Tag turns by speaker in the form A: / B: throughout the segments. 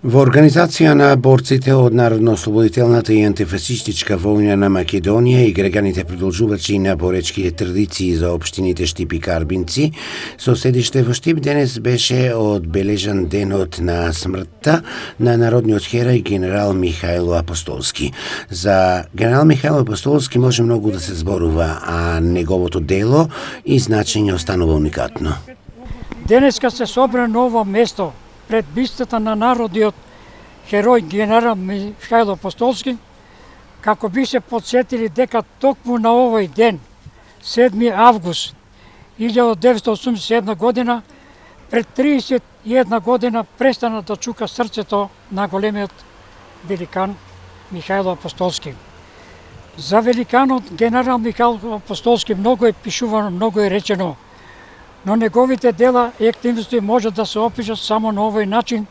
A: Во организација на борците од Народно-ослободителната и антифасистичка војна на Македонија и граѓаните продолжувачи на боречките традиции за општините Штип и Карбинци, со седиште во Штип денес беше одбележан денот на смртта на народниот херој генерал Михајло Апостолски. За генерал Михајло Апостолски може многу да се зборува, а неговото дело и значење останува уникатно.
B: Денеска се собра на ово место пред бистата на народиот херој генерал Михајло Апостолски, како би се подсетили дека токму на овој ден, 7 август 1987 година, пред 31 година престана да чука срцето на големиот великан Михајло Апостолски. За великанот генерал Михајло Апостолски многу е пишувано, многу е речено, но неговите дела и активности може да се опишат само на овој начин,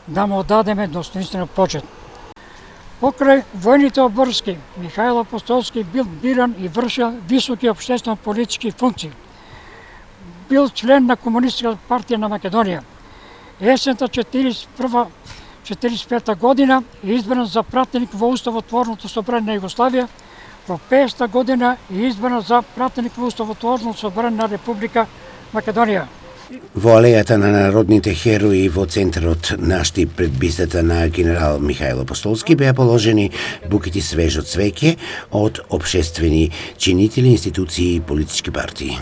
B: да му дадеме достоинствен почет. Покрај војните обврски, Михајло Апостолски бил биран и вршил високи општествено-политички функции. Бил член на Комунистичката партија на Македонија. Есента 1945 година е избран за пратеник во Уставотворното собрание на Југославија, во 50 година е избран за пратеник во Уставотворното собрание на Република Македонија.
A: Во алејата на народните херои во центарот на Штип пред бистата на генерал Михајло Апостолски беа положени букети свежо цвеќе од општествени чинители, институции и политички партии.